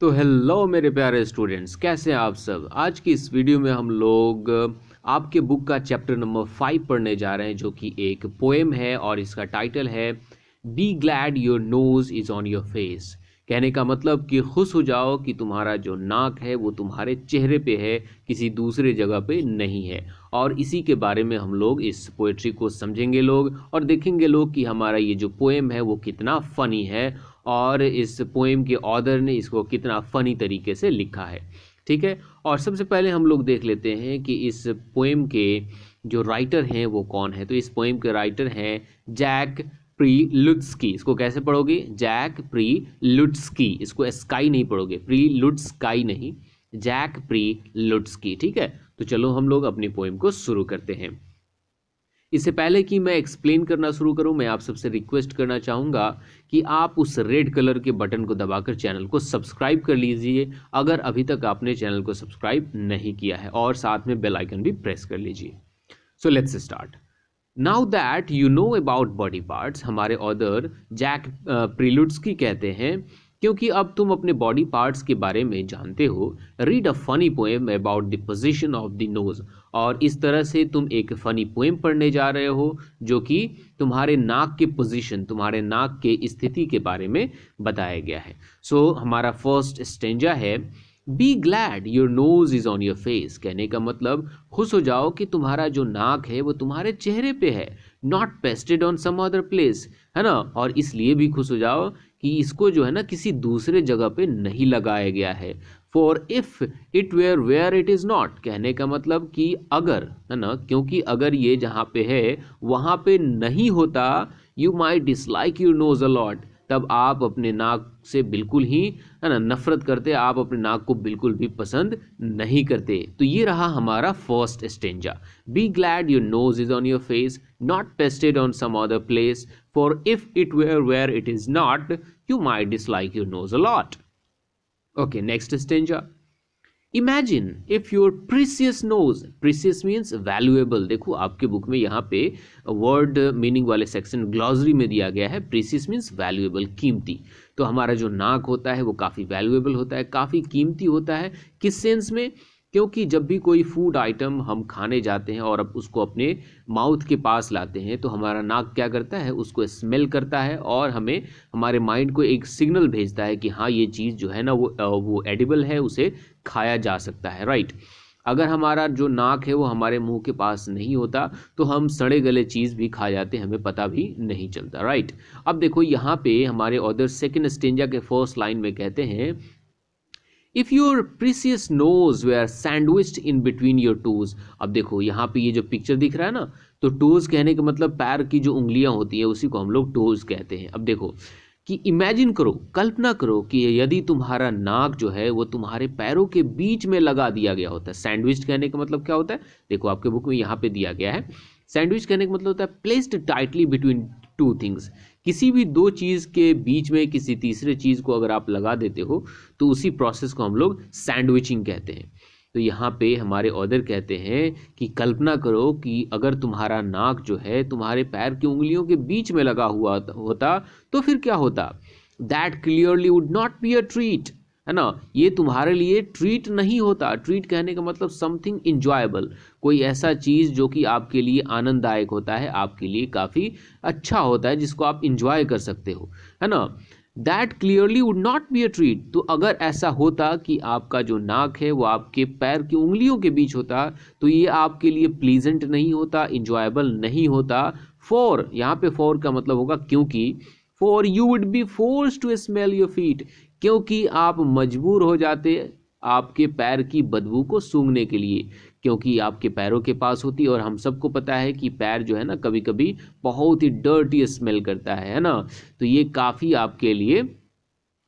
तो हेलो मेरे प्यारे स्टूडेंट्स, कैसे हैं आप सब। आज की इस वीडियो में हम लोग आपके बुक का चैप्टर नंबर 5 पढ़ने जा रहे हैं, जो कि एक पोएम है और इसका टाइटल है B glad your knows is on your face. कहने का मतलब कि खुश हो जाओ कि तुम्हारा जो नाक है वो तुम्हारे चेहरे पे है, किसी दूसरे जगह पे नहीं है। और इसी के बारे में हम लोग इस पोएट्री को समझेंगे लोग, और देखेंगे लोग कि हमारा ये जो पोएम है वो कितना फ़नी है और इस पोएम के ऑथर ने इसको कितना फ़नी तरीके से लिखा है। ठीक है, और सबसे पहले हम लोग देख लेते हैं कि इस पोएम के जो राइटर हैं वो कौन है। तो इस पोएम के राइटर हैं जैक प्रीलुट्स्की। इसको कैसे पढ़ोगे? जैक प्रीलुट्स्की। इसको स्काई नहीं पढ़ोगे, प्रीलुट्स्काई नहीं, जैक प्रीलुट्स्की। ठीक है, तो चलो हम लोग अपनी पोएम को शुरू करते हैं। इससे पहले कि मैं एक्सप्लेन करना शुरू करूं, मैं आप सबसे रिक्वेस्ट करना चाहूँगा कि आप उस रेड कलर के बटन को दबाकर चैनल को सब्सक्राइब कर लीजिए अगर अभी तक आपने चैनल को सब्सक्राइब नहीं किया है, और साथ में बेल आइकन भी प्रेस कर लीजिए। So let's start. Now that you know about body parts, हमारे ऑथर जैक प्रीलुट्स्की कहते हैं, क्योंकि अब तुम अपने बॉडी पार्ट्स के बारे में जानते हो, read a funny poem about the position of the nose. और इस तरह से तुम एक फनी पोएम पढ़ने जा रहे हो जो कि तुम्हारे नाक के पोजीशन, तुम्हारे नाक के स्थिति के बारे में बताया गया है। सो हमारा फर्स्ट स्टेंजा है B glad your nose is on your face. कहने का मतलब खुश हो जाओ कि तुम्हारा जो नाक है वो तुम्हारे चेहरे पे है, not pasted on some other place, है ना। और इसलिए भी खुश हो जाओ कि इसको जो है ना किसी दूसरे जगह पे नहीं लगाया गया है। For if it were it is not. कहने का मतलब कि अगर, है ना, क्योंकि अगर ये जहाँ पे है वहाँ पे नहीं होता, you might dislike your nose a lot, तब आप अपने नाक से बिल्कुल ही, है ना, नफरत करते, आप अपने नाक को बिल्कुल भी पसंद नहीं करते। तो ये रहा हमारा first stanza. Be glad your nose is on your face, not pasted on some other place, for if it were it is not, you might dislike your nose a lot. Okay, next stanza. Imagine if your precious nose, precious means valuable. देखो आपके book में यहाँ पे word meaning वाले section glossary में दिया गया है, प्रीसियस मीन्स वैल्यूएबल, कीमती। तो हमारा जो नाक होता है वो काफ़ी वैल्यूएबल होता है, काफ़ी कीमती होता है। किस सेंस में? क्योंकि जब भी कोई फूड आइटम हम खाने जाते हैं और अब उसको अपने माउथ के पास लाते हैं तो हमारा नाक क्या करता है, उसको स्मेल करता है और हमें, हमारे माइंड को एक सिग्नल भेजता है कि हाँ ये चीज़ जो है ना वो एडिबल है, उसे खाया जा सकता है, राइट। अगर हमारा जो नाक है वो हमारे मुंह के पास नहीं होता तो हम सड़े गले चीज़ भी खा जाते हैं, हमें पता भी नहीं चलता, राइट। अब देखो यहाँ पे हमारे ऑथर सेकेंड स्टेंजा के फर्स्ट लाइन में कहते हैं if your precious nose were sandwiched in between your toes. अब देखो यहाँ पे ये जो पिक्चर दिख रहा है ना, तो टोज कहने का मतलब पैर की जो उंगलियां होती है उसी को हम लोग टोज कहते हैं। अब देखो कि इमेजिन करो, कल्पना करो कि यदि तुम्हारा नाक जो है वो तुम्हारे पैरों के बीच में लगा दिया गया होता है। सैंडविच कहने का मतलब क्या होता है? देखो आपके बुक में यहाँ पे दिया गया है, सैंडविच कहने का मतलब होता है placed tightly between two things. किसी भी दो चीज़ के बीच में किसी तीसरे चीज़ को अगर आप लगा देते हो तो उसी प्रोसेस को हम लोग सैंडविचिंग कहते हैं। तो यहाँ पे हमारे ऑथर कहते हैं कि कल्पना करो कि अगर तुम्हारा नाक जो है तुम्हारे पैर की उंगलियों के बीच में लगा हुआ होता तो फिर क्या होता? That clearly would not be a treat, है ना। ये तुम्हारे लिए ट्रीट नहीं होता। ट्रीट कहने का मतलब समथिंग इंजॉयबल, कोई ऐसा चीज़ जो कि आपके लिए आनंददायक होता है, आपके लिए काफ़ी अच्छा होता है, जिसको आप इंजॉय कर सकते हो, है ना। That clearly would not be a treat. तो अगर ऐसा होता कि आपका जो नाक है वो आपके पैर की उंगलियों के बीच होता तो ये आपके लिए प्लीजेंट नहीं होता, इंजॉयबल नहीं होता। फॉर, यहाँ पे फॉर का मतलब होगा क्योंकि, for you would be force to smell your feet, क्योंकि आप मजबूर हो जाते आपके पैर की बदबू को सूंघने के लिए, क्योंकि आपके पैरों के पास होती। और हम सबको पता है कि पैर जो है ना कभी कभी बहुत ही डर्टी स्मेल करता है ना। तो ये काफ़ी आपके लिए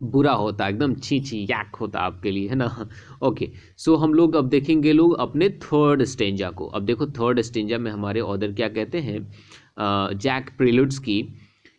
बुरा होता है, एकदम छी छी याक होता है आपके लिए, है ना। ओके, सो हम लोग अब देखेंगे लोग अपने थर्ड स्टेंजा को। अब देखो थर्ड स्टेंजा में हमारे ऑथर क्या कहते हैं, Jack Prelutsky,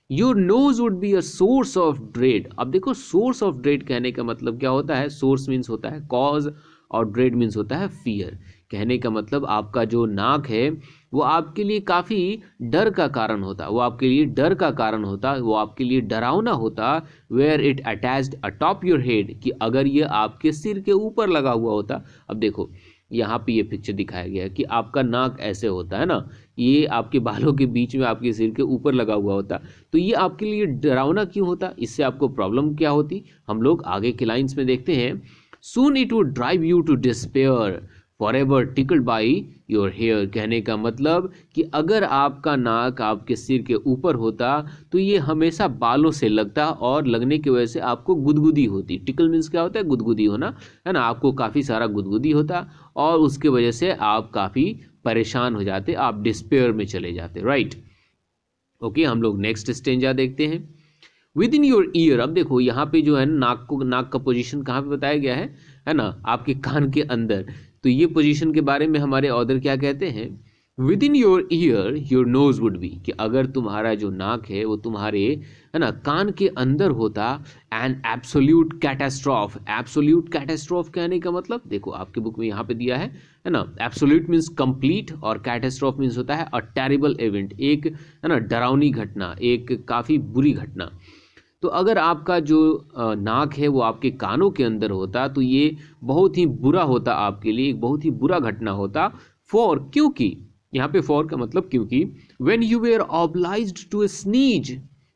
your nose would be a source of dread. अब देखो सोर्स ऑफ ड्रेड कहने का मतलब क्या होता है? सोर्स मीन्स होता है कॉज और ड्रेड मीन्स होता है फियर। कहने का मतलब आपका जो नाक है वो आपके लिए काफ़ी डर का कारण होता, वो आपके लिए डर का कारण होता, वो आपके लिए डरावना होता। Were it attached atop your head, कि अगर ये आपके सिर के ऊपर लगा हुआ होता। अब देखो यहाँ पे ये पिक्चर दिखाया गया है कि आपका नाक ऐसे होता है ना, ये आपके बालों के बीच में आपके सिर के ऊपर लगा हुआ होता, तो ये आपके लिए डरावना क्यों होता, इससे आपको प्रॉब्लम क्या होती, हम लोग आगे के लाइन्स में देखते हैं। Soon it would drive you to despair, forever tickled by your hair, कहने का मतलब कि अगर आपका नाक आपके सिर के ऊपर होता तो ये हमेशा बालों से लगता और लगने की वजह से आपको गुदगुदी होती। टिकल मीन्स क्या होता है, गुदगुदी होना, है ना, आपको काफ़ी सारा गुदगुदी होता और उसके वजह से आप काफ़ी परेशान हो जाते, आप डिस्पेयर में चले जाते, राइट। ओके, हम लोग नेक्स्ट स्टेंजा देखते हैं। विद इन योर ईयर, अब देखो यहाँ पे जो है नाक का पोजीशन कहाँ पे बताया गया है ना, आपके कान के अंदर। तो ये पोजीशन के बारे में हमारे ऑथर क्या कहते हैं, with in your ear your nose would B, कि अगर तुम्हारा जो नाक है वो तुम्हारे, है ना, कान के अंदर होता, an absolute catastrophe. Absolute catastrophe कहने का मतलब देखो आपके बुक में यहाँ पे दिया है ना, एब्सोल्यूट मीन्स कंप्लीट और कैटास्ट्रॉफ मीन्स होता है अ टेरिबल इवेंट, एक, है ना, डरावनी घटना, एक काफ़ी बुरी घटना। तो अगर आपका जो नाक है वो आपके कानों के अंदर होता तो ये बहुत ही बुरा होता आपके लिए, एक बहुत ही बुरा घटना होता। फॉर, क्योंकि, यहाँ पे फॉर का मतलब क्योंकि, when you were obliged to sneeze,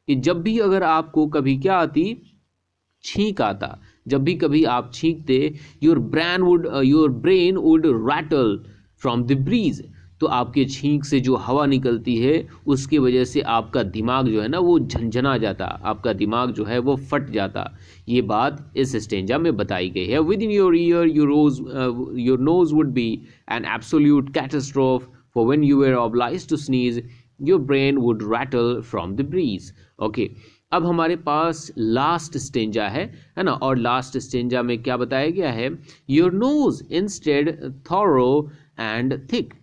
कि जब भी अगर आपको कभी क्या आती, छींक आता, जब भी कभी आप छींकते, your brain would rattle from the breeze, तो आपके छींक से जो हवा निकलती है उसकी वजह से आपका दिमाग जो है ना वो झंझना जाता, आपका दिमाग जो है वो फट जाता। ये बात इस स्टेंजा में बताई गई है। Within your ear your nose would be an absolute catastrophe, for when you were obliged to sneeze your brain would rattle from the breeze. Okay, अब हमारे पास लास्ट स्टेंजा है ना, और लास्ट स्टेंजा में क्या बताया गया है, your nose instead thorough and thick.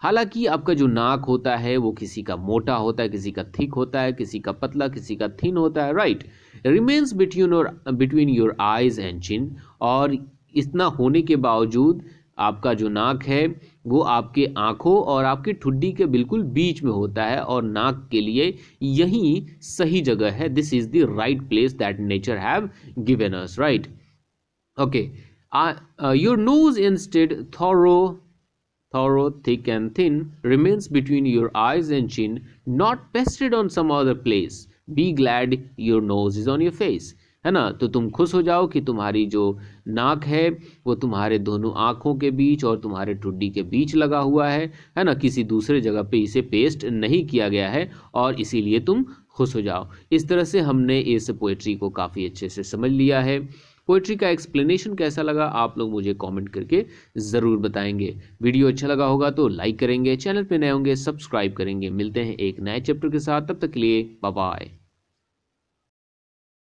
हालांकि आपका जो नाक होता है वो किसी का मोटा होता है, किसी का थिक होता है, किसी का पतला, किसी का थिन होता है, right. Remains between your eyes and chin, और इतना होने के बावजूद आपका जो नाक है वो आपके आंखों और आपके ठुड्डी के बिल्कुल बीच में होता है, और नाक के लिए यही सही जगह है। This is the right place that nature have given us, right. Okay, your nose instead thorough, thick and thin, remains between your eyes and chin, not pasted on some other place. Be glad your nose is on your face, है ना। तो तुम खुश हो जाओ कि तुम्हारी जो नाक है वो तुम्हारे दोनों आँखों के बीच और तुम्हारे ठुड्डी के बीच लगा हुआ है ना, किसी दूसरे जगह पे इसे पेस्ट नहीं किया गया है, और इसीलिए तुम खुश हो जाओ। इस तरह से हमने इस पोएट्री को काफ़ी अच्छे से समझ लिया है। पोएट्री का एक्सप्लेनेशन कैसा लगा आप लोग मुझे कमेंट करके ज़रूर बताएंगे। वीडियो अच्छा लगा होगा तो लाइक करेंगे, चैनल पे नए होंगे सब्सक्राइब करेंगे। मिलते हैं एक नए चैप्टर के साथ, तब तक के लिए बाय बाय।